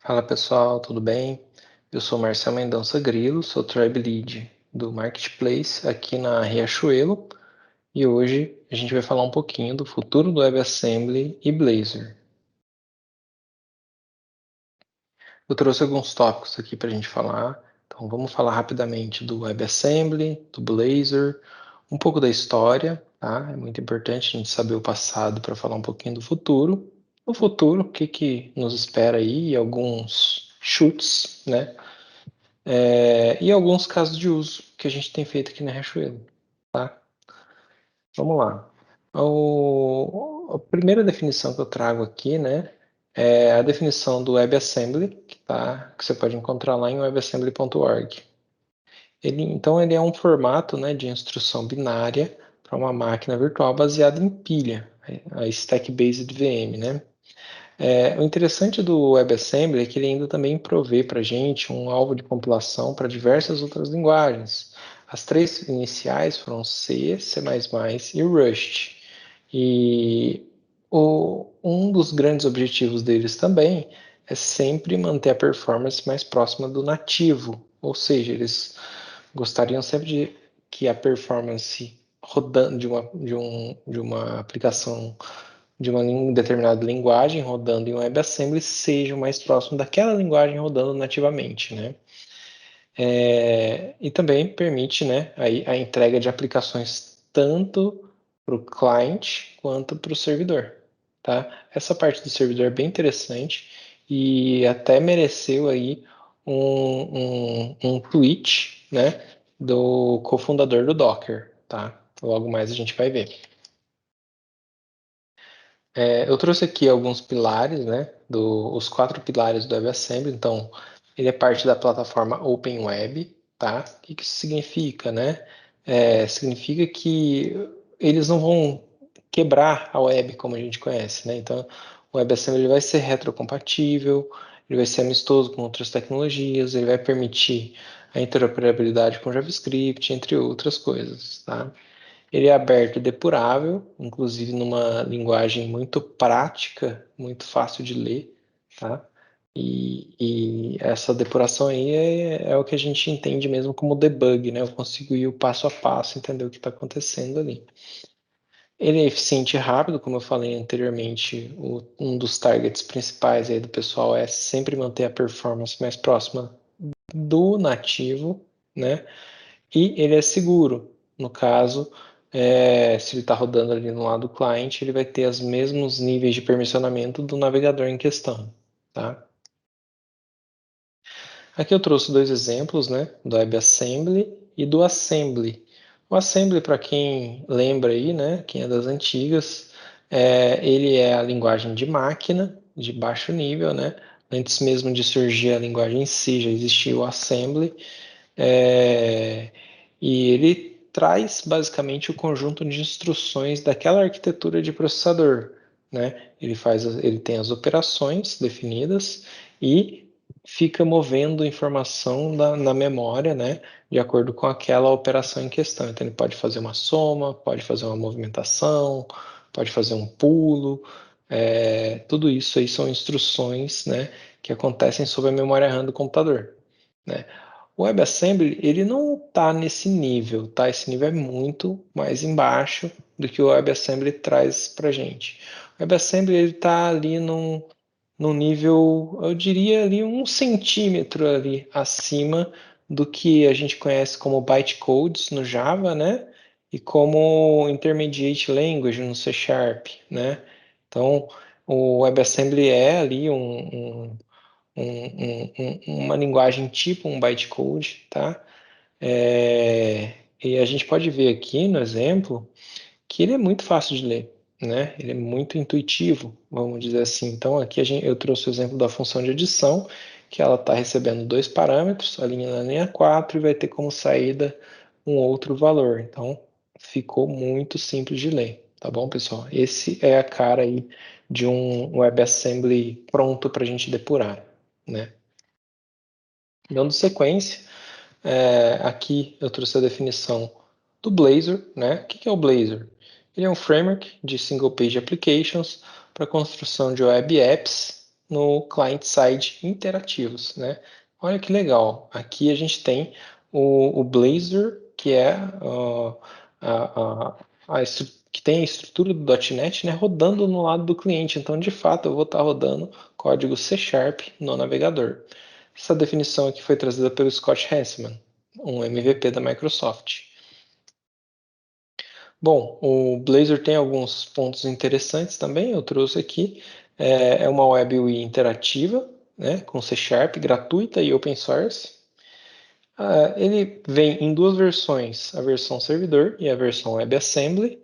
Fala pessoal, tudo bem? Eu sou Marcel Mendonça Grilo, sou Tribe Lead do Marketplace aqui na Riachuelo e hoje a gente vai falar um pouquinho do futuro do WebAssembly e Blazor. Eu trouxe alguns tópicos aqui para a gente falar, então vamos falar rapidamente do WebAssembly, do Blazor, um pouco da história, tá? É muito importante a gente saber o passado para falar um pouquinho do futuro. No futuro, o que nos espera aí e alguns chutes, né? E alguns casos de uso que a gente tem feito aqui na Riachuelo, tá? Vamos lá. A primeira definição que eu trago aqui, né, é a definição do WebAssembly, que você pode encontrar lá em webassembly.org. Então, ele é um formato, né, de instrução binária para uma máquina virtual baseada em pilha, a Stack-Based VM, né? O interessante do WebAssembly é que ele ainda também provê para a gente um alvo de compilação para diversas outras linguagens. As três iniciais foram C, C++ e Rust. E um dos grandes objetivos deles também é sempre manter a performance mais próxima do nativo, ou seja, eles gostariam sempre de que a performance rodando de uma aplicação de uma determinada linguagem rodando em WebAssembly seja o mais próximo daquela linguagem rodando nativamente, né? E também permite, né, a entrega de aplicações tanto para o cliente quanto para o servidor, tá? Essa parte do servidor é bem interessante e até mereceu aí um tweet, né, do cofundador do Docker, tá? Logo mais a gente vai ver. Eu trouxe aqui alguns pilares, né, os 4 pilares do WebAssembly. Então, ele é parte da plataforma Open Web, tá? O que isso significa, né? Significa que eles não vão quebrar a web como a gente conhece, né? Então, o WebAssembly ele vai ser retrocompatível, ele vai ser amistoso com outras tecnologias, ele vai permitir a interoperabilidade com JavaScript, entre outras coisas, tá? Ele é aberto e depurável, inclusive numa linguagem muito prática, muito fácil de ler, tá? E essa depuração aí é o que a gente entende mesmo como debug, né? Eu consigo ir o passo a passo, entender o que está acontecendo ali. Ele é eficiente e rápido, como eu falei anteriormente, um dos targets principais aí do pessoal é sempre manter a performance mais próxima do nativo, né? E ele é seguro. No caso, se ele está rodando ali no lado do cliente, ele vai ter os mesmos níveis de permissionamento do navegador em questão, tá? Aqui eu trouxe 2 exemplos, né, do WebAssembly e do Assembly. O Assembly, para quem lembra aí, né, quem é das antigas, ele é a linguagem de máquina, de baixo nível, né? Antes mesmo de surgir a linguagem C, já existia o Assembly, e ele traz basicamente o conjunto de instruções daquela arquitetura de processador, né? Ele tem as operações definidas e fica movendo informação na memória, né? De acordo com aquela operação em questão. Então ele pode fazer uma soma, pode fazer uma movimentação, pode fazer um pulo. Tudo isso aí são instruções, né? Que acontecem sobre a memória RAM do computador, né? O WebAssembly, ele não está nesse nível, tá? Esse nível é muito mais embaixo do que o WebAssembly traz para gente. O WebAssembly, ele está ali num nível, eu diria ali 1 centímetro ali acima do que a gente conhece como bytecodes no Java, né? E como Intermediate Language no C Sharp, né? Então, o WebAssembly é ali uma linguagem tipo um bytecode, tá? E a gente pode ver aqui no exemplo que ele é muito fácil de ler, né? Ele é muito intuitivo, vamos dizer assim. Então aqui eu trouxe o exemplo da função de adição, que ela está recebendo 2 parâmetros, a linha 4, e vai ter como saída um outro valor. Então ficou muito simples de ler, tá bom, pessoal? Esse é a cara aí de um WebAssembly pronto para a gente depurar, né? Dando sequência, aqui eu trouxe a definição do Blazor, né? O que é o Blazor? Ele é um framework de single page applications para construção de web apps, no client-side interativos, né? Olha que legal. Aqui a gente tem o Blazor, que é que tem a estrutura do .NET, né, rodando no lado do cliente. Então, de fato, eu vou estar rodando código C# no navegador. Essa definição aqui foi trazida pelo Scott Hanselman, um MVP da Microsoft. Bom, o Blazor tem alguns pontos interessantes também, eu trouxe aqui. É uma web UI interativa, né, com C#, gratuita e open source. Ele vem em duas versões, a versão servidor e a versão WebAssembly.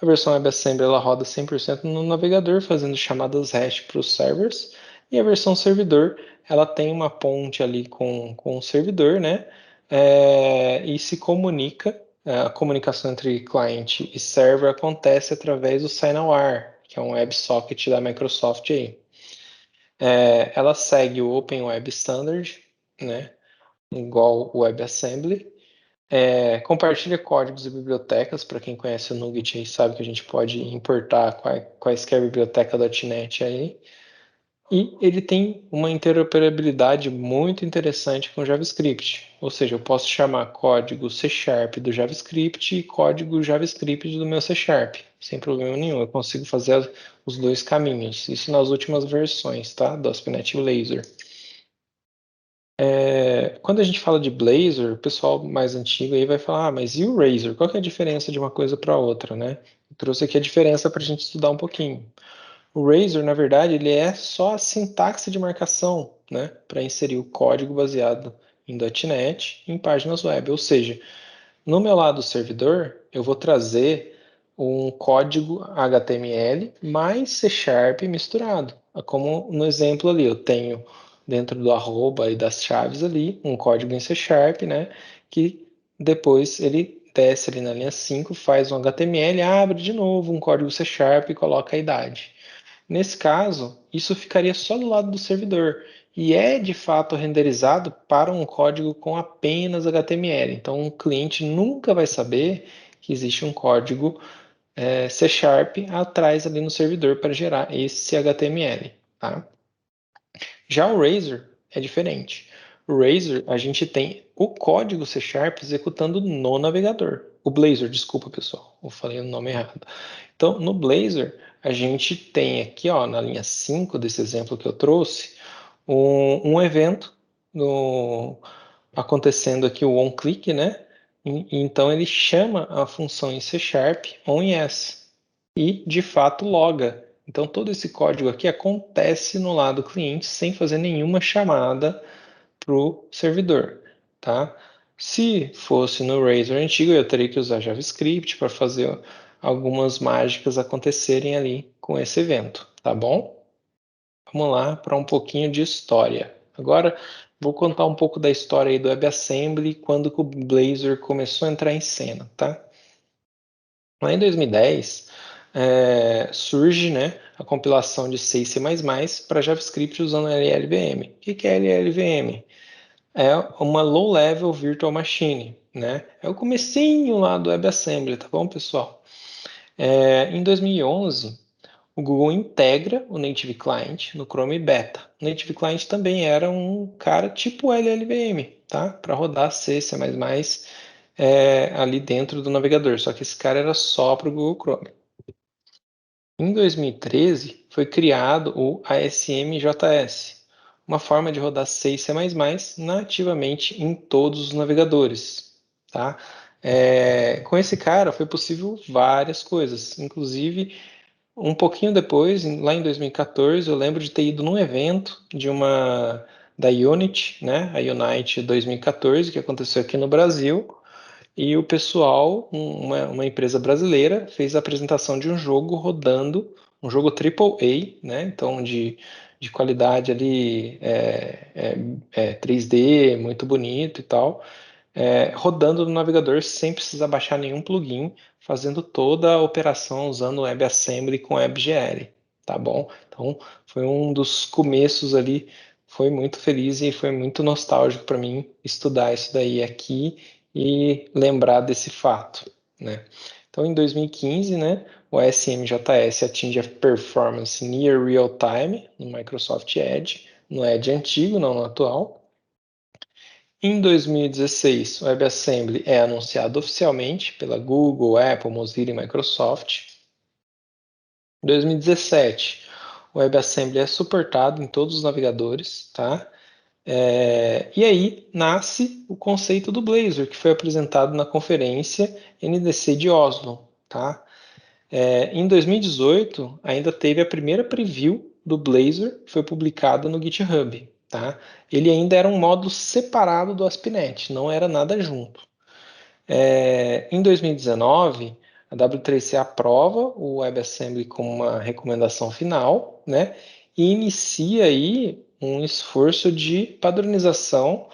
A versão WebAssembly ela roda 100% no navegador, fazendo chamadas REST para os servers. E a versão servidor, ela tem uma ponte ali com o servidor, né? E se comunica, a comunicação entre cliente e server acontece através do SignAware, que é um WebSocket da Microsoft aí. Ela segue o Open Web Standard, né? Igual o WebAssembly. Compartilha códigos e bibliotecas. Para quem conhece o NuGet aí sabe que a gente pode importar quaisquer biblioteca.NET aí. E ele tem uma interoperabilidade muito interessante com JavaScript. Ou seja, eu posso chamar código C# do JavaScript e código JavaScript do meu C#, sem problema nenhum. Eu consigo fazer os dois caminhos. Isso nas últimas versões, tá? Do ASP.NET Blazor. Quando a gente fala de Blazor, o pessoal mais antigo aí vai falar, mas e o Razor? Qual que é a diferença de uma coisa para outra, né? Eu trouxe aqui a diferença para a gente estudar um pouquinho. O Razor, na verdade, ele é só a sintaxe de marcação, né? Para inserir o código baseado em .NET em páginas web. Ou seja, no meu lado servidor, eu vou trazer um código HTML mais C# misturado. Como no exemplo ali, eu tenho dentro do arroba e das chaves ali um código em C#, né? Que depois ele desce ali na linha 5, faz um HTML, abre de novo um código C# e coloca a idade. Nesse caso, isso ficaria só do lado do servidor e é de fato renderizado para um código com apenas HTML. Então, o cliente nunca vai saber que existe um código C# atrás ali no servidor para gerar esse HTML. Tá? Já o Razor é diferente. O Razor, a gente tem o código C# executando no navegador. O Blazor, desculpa pessoal, eu falei o nome errado. Então, no Blazor, a gente tem aqui, ó, na linha 5 desse exemplo que eu trouxe, um evento acontecendo aqui o onClick, né? Então, ele chama a função em C# onYes e, de fato, loga. Então, todo esse código aqui acontece no lado cliente sem fazer nenhuma chamada para o servidor, tá? Se fosse no Razor antigo, eu teria que usar JavaScript para fazer algumas mágicas acontecerem ali com esse evento, tá bom? Vamos lá para um pouquinho de história. Agora vou contar um pouco da história aí do WebAssembly quando que o Blazor começou a entrar em cena, tá? Lá em 2010 surge, né, a compilação de C e C++ para JavaScript usando LLVM. O que é LLVM? É uma low-level virtual machine, né? É o comecinho lá do WebAssembly, tá bom, pessoal? Em 2011, o Google integra o Native Client no Chrome Beta. O Native Client também era um cara tipo LLVM, tá? Para rodar C, C++, ali dentro do navegador. Só que esse cara era só para o Google Chrome. Em 2013, foi criado o ASM.js, uma forma de rodar C e C++ nativamente em todos os navegadores. Tá? Com esse cara foi possível várias coisas, inclusive um pouquinho depois, lá em 2014, eu lembro de ter ido num evento da Unity, né, a Unite 2014, que aconteceu aqui no Brasil, e o pessoal, uma empresa brasileira, fez a apresentação de um jogo rodando, um jogo AAA, né? Então, de qualidade ali 3D, muito bonito e tal, rodando no navegador sem precisar baixar nenhum plugin, fazendo toda a operação usando o WebAssembly com WebGL, tá bom? Então, foi um dos começos ali, foi muito feliz e foi muito nostálgico para mim estudar isso daí aqui e lembrar desse fato, né? Então, em 2015, né, o o SMJS atinge a performance near real time no Microsoft Edge, no Edge antigo, não no atual. Em 2016, o WebAssembly é anunciado oficialmente pela Google, Apple, Mozilla e Microsoft. Em 2017, o WebAssembly é suportado em todos os navegadores, tá? E aí nasce o conceito do Blazor, que foi apresentado na conferência NDC de Oslo, tá? Em 2018, ainda teve a primeira preview do Blazor, que foi publicada no GitHub, tá? Ele ainda era um módulo separado do ASP.NET, não era nada junto. Em 2019, a W3C aprova o WebAssembly como uma recomendação final, né? E inicia aí um esforço de padronização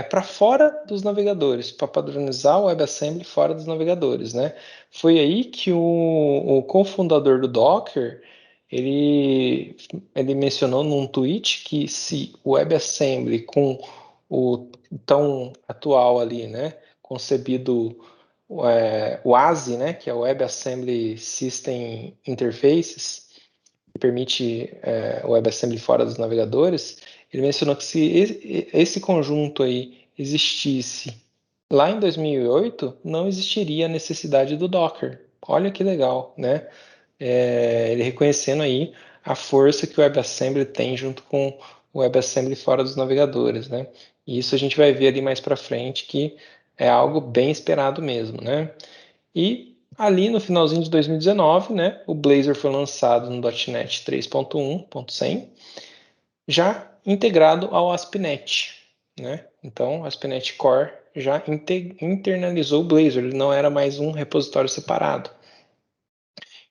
para fora dos navegadores, para padronizar o WebAssembly fora dos navegadores, né? Foi aí que o cofundador do Docker, ele mencionou num tweet que se o WebAssembly com o tão atual ali, né, concebido o ASI, né, que é o WebAssembly System Interfaces, que permite o WebAssembly fora dos navegadores, ele mencionou que se esse conjunto aí existisse lá em 2008, não existiria a necessidade do Docker. Olha que legal, né? Ele reconhecendo aí a força que o WebAssembly tem junto com o WebAssembly fora dos navegadores, né? E isso a gente vai ver ali mais para frente que é algo bem esperado mesmo, né? E ali no finalzinho de 2019, né, o Blazor foi lançado no .NET 3.1.100, já integrado ao ASP.NET, né? Então, o ASP.NET Core já internalizou o Blazor, ele não era mais um repositório separado.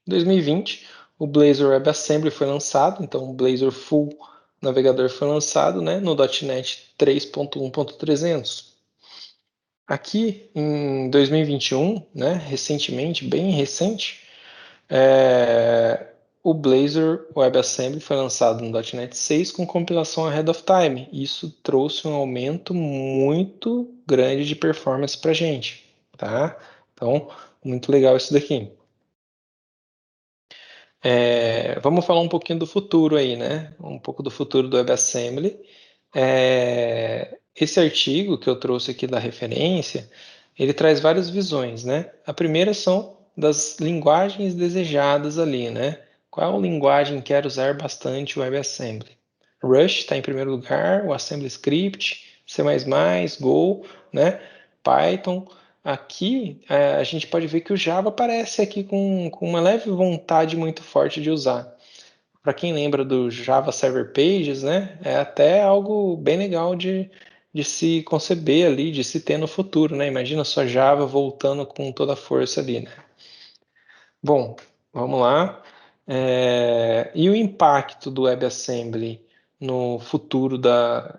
Em 2020, o Blazor WebAssembly foi lançado, então o Blazor Full Navegador foi lançado, né, no .NET 3.1.300. Aqui em 2021, né, recentemente, bem recente, o Blazor WebAssembly foi lançado no .NET 6 com compilação ahead of time. Isso trouxe um aumento muito grande de performance para a gente, tá? Então, muito legal isso daqui. Vamos falar um pouquinho do futuro aí, né? Um pouco do futuro do WebAssembly. Esse artigo que eu trouxe aqui da referência, ele traz várias visões, né? A primeira são das linguagens desejadas ali, né? Qual linguagem quer usar bastante o WebAssembly? Rush está em primeiro lugar, o AssemblyScript, C++, Go, né? Python. Aqui a gente pode ver que o Java aparece aqui com uma leve vontade muito forte de usar. Para quem lembra do Java Server Pages, né, é até algo bem legal de se conceber ali, de se ter no futuro, né? Imagina só Java voltando com toda a força ali, né? Bom, vamos lá. E o impacto do WebAssembly no futuro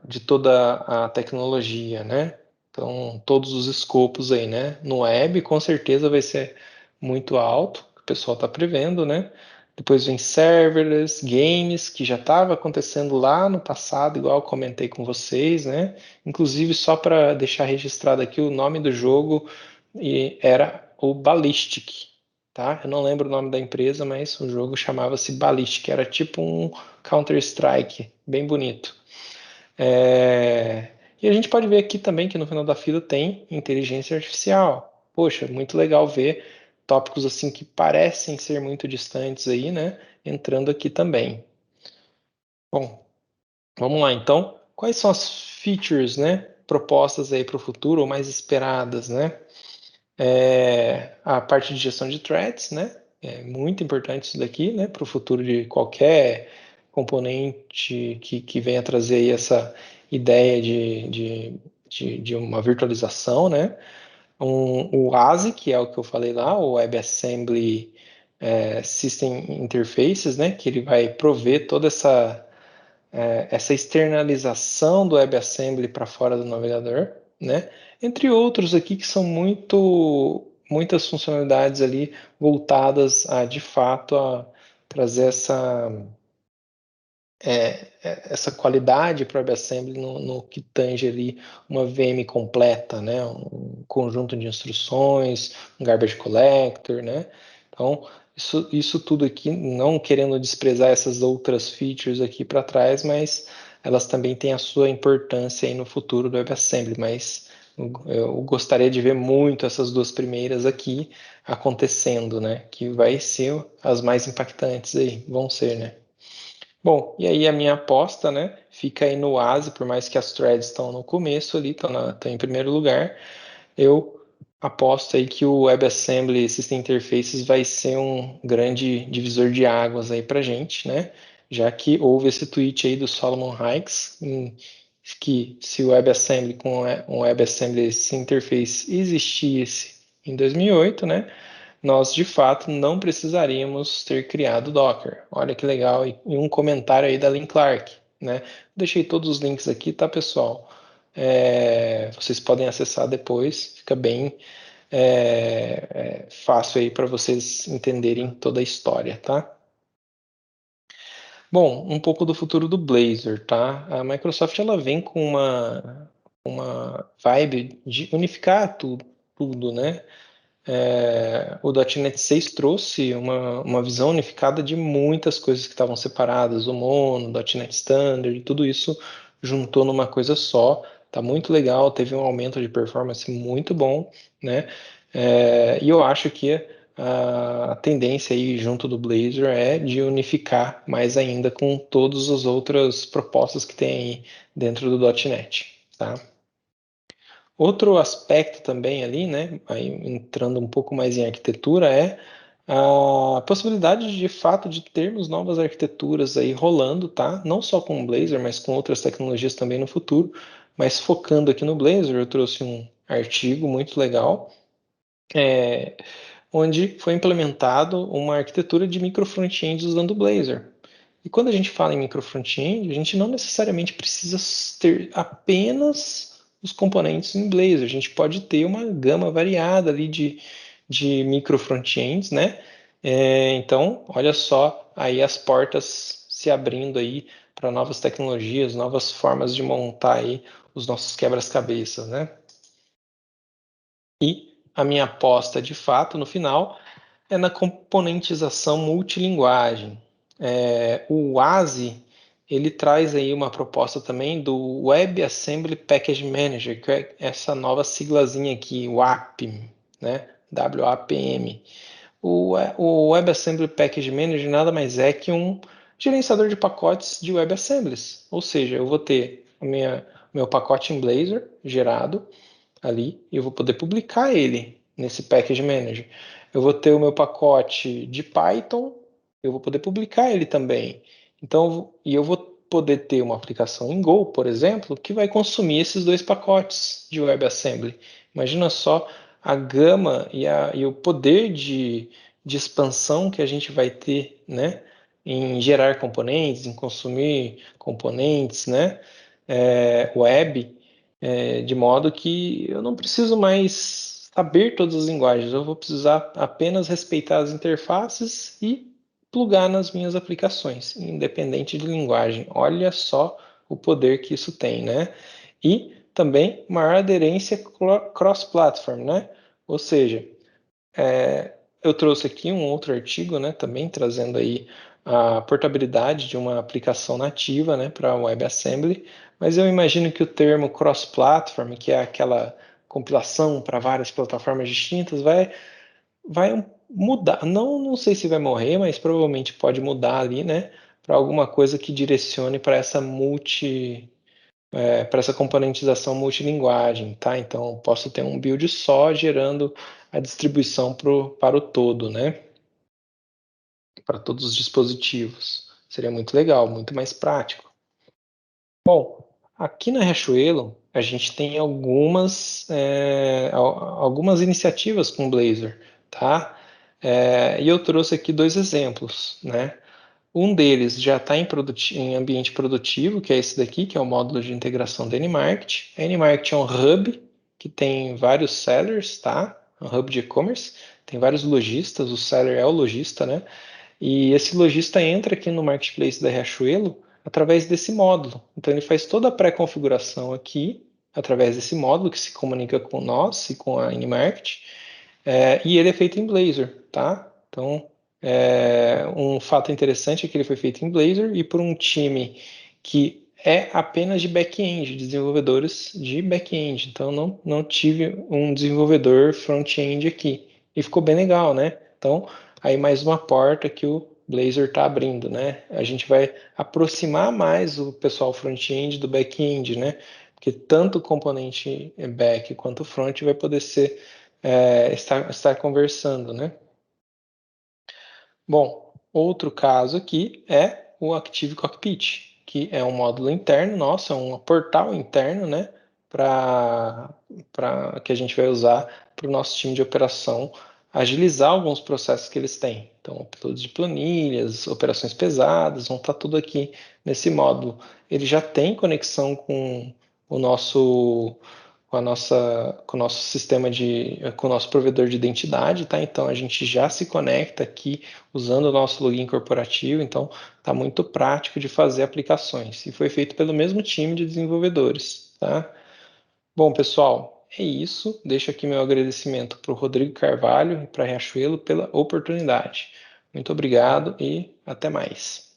de toda a tecnologia, né? Então, todos os escopos aí, né? No web, com certeza vai ser muito alto, que o pessoal está prevendo, né? Depois vem serverless, games, que já estava acontecendo lá no passado, igual eu comentei com vocês, né? Inclusive, só para deixar registrado aqui, o nome do jogo era o Ballistic, tá? Eu não lembro o nome da empresa, mas o jogo chamava-se Ballistic, era tipo um Counter-Strike, bem bonito. E a gente pode ver aqui também que no final da fila tem inteligência artificial. Poxa, muito legal ver tópicos assim que parecem ser muito distantes aí, né? Entrando aqui também. Bom, vamos lá então. Quais são as features, né? Propostas aí para o futuro ou mais esperadas, né? A parte de gestão de threads, né? É muito importante isso daqui, né? Para o futuro de qualquer componente que venha trazer aí essa ideia de uma virtualização, né? O ASI, que é o que eu falei lá, o WebAssembly System Interfaces, né? Que ele vai prover toda essa externalização do WebAssembly para fora do navegador, né? Entre outros aqui que são muitas funcionalidades ali voltadas a, de fato, a trazer essa qualidade para o WebAssembly no que tange ali uma VM completa, né? Um conjunto de instruções, um garbage collector, né? Então, Isso tudo aqui, não querendo desprezar essas outras features aqui para trás, mas elas também têm a sua importância aí no futuro do WebAssembly, mas eu gostaria de ver muito essas duas primeiras aqui acontecendo, né? Que vai ser as mais impactantes aí, vão ser, né? Bom, e aí a minha aposta, né? Fica aí no ASI, por mais que as threads estão no começo ali, estão em primeiro lugar, eu aposto aí que o WebAssembly System Interfaces vai ser um grande divisor de águas aí para gente, né? Já que houve esse tweet aí do Solomon Hykes, que se o WebAssembly com um WebAssembly System Interface existisse em 2008, né? Nós de fato não precisaríamos ter criado o Docker. Olha que legal, e um comentário aí da Lynn Clark, né? Deixei todos os links aqui, tá, pessoal? Vocês podem acessar depois, fica bem fácil aí para vocês entenderem toda a história, tá? Bom, um pouco do futuro do Blazor, tá? A Microsoft ela vem com uma vibe de unificar tudo, né? O .NET 6 trouxe uma visão unificada de muitas coisas que estavam separadas, o Mono, .NET Standard, tudo isso juntou numa coisa só. Tá muito legal, teve um aumento de performance muito bom, né? E eu acho que a tendência aí junto do Blazor é de unificar mais ainda com todas as outras propostas que tem aí dentro do .NET, tá? Outro aspecto também ali, né, aí entrando um pouco mais em arquitetura, é a possibilidade de fato de termos novas arquiteturas aí rolando, tá? Não só com o Blazor, mas com outras tecnologias também no futuro. Mas focando aqui no Blazor, eu trouxe um artigo muito legal, onde foi implementado uma arquitetura de micro front-end usando o Blazor. E quando a gente fala em micro front-end, a gente não necessariamente precisa ter apenas os componentes em Blazor. A gente pode ter uma gama variada ali de micro front-ends, né? Então, olha só aí as portas se abrindo aí para novas tecnologias, novas formas de montar aí os nossos quebra-cabeças, né? E a minha aposta de fato no final é na componentização multilinguagem. O ASI ele traz aí uma proposta também do Web Assembly Package Manager, que é essa nova siglazinha aqui, WAPM, né? WAPM. O WebAssembly Package Manager nada mais é que um gerenciador de pacotes de WebAssemblies. Ou seja, eu vou ter meu pacote em Blazor gerado ali e eu vou poder publicar ele nesse Package Manager. Eu vou ter o meu pacote de Python, eu vou poder publicar ele também. Então, e eu vou poder ter uma aplicação em Go, por exemplo, que vai consumir esses dois pacotes de WebAssembly. Imagina só a gama e o poder de expansão que a gente vai ter, né, em gerar componentes, em consumir componentes, né, web, de modo que eu não preciso mais saber todas as linguagens, eu vou precisar apenas respeitar as interfaces e plugar nas minhas aplicações, independente de linguagem. Olha só o poder que isso tem, né? E também maior aderência cross-platform, né? Ou seja, eu trouxe aqui um outro artigo, né, também trazendo aí a portabilidade de uma aplicação nativa, né, para WebAssembly, mas eu imagino que o termo cross-platform, que é aquela compilação para várias plataformas distintas, vai mudar. Não sei se vai morrer, mas provavelmente pode mudar ali, né, para alguma coisa que direcione para essa para essa componentização multilinguagem, tá? Então, posso ter um build só gerando a distribuição para o todo, né? Para todos os dispositivos. Seria muito legal, muito mais prático. Bom, aqui na Riachuelo, a gente tem algumas iniciativas com Blazor, tá? E eu trouxe aqui dois exemplos, né? Um deles já está em ambiente produtivo, que é esse daqui, que é o módulo de integração da Nmarket. A Nmarket é um hub que tem vários sellers, tá? Um hub de e-commerce, tem vários lojistas, o seller é o lojista, né? E esse lojista entra aqui no marketplace da Riachuelo através desse módulo. Então ele faz toda a pré-configuração aqui, através desse módulo que se comunica com nós e com a Nmarket, e ele é feito em Blazor, tá? Então Um fato interessante é que ele foi feito em Blazor e por um time que é apenas de back-end, desenvolvedores de back-end. Então não tive um desenvolvedor front-end aqui. E ficou bem legal, né? Então, aí mais uma porta que o Blazor está abrindo, né? A gente vai aproximar mais o pessoal front-end do back-end, né? Porque tanto o componente back quanto o front vai poder estar conversando, né? Bom, outro caso aqui é o Active Cockpit, que é um módulo interno nosso, é um portal interno, né, para que a gente vai usar para o nosso time de operação agilizar alguns processos que eles têm. Então, upload de planilhas, operações pesadas, vão estar tudo aqui nesse módulo. Ele já tem conexão com o nosso com o nosso sistema com o nosso provedor de identidade, tá? Então a gente já se conecta aqui usando o nosso login corporativo, então está muito prático de fazer aplicações. E foi feito pelo mesmo time de desenvolvedores, tá? Bom, pessoal, é isso. Deixo aqui meu agradecimento para o Rodrigo Carvalho e para a Riachuelo pela oportunidade. Muito obrigado e até mais.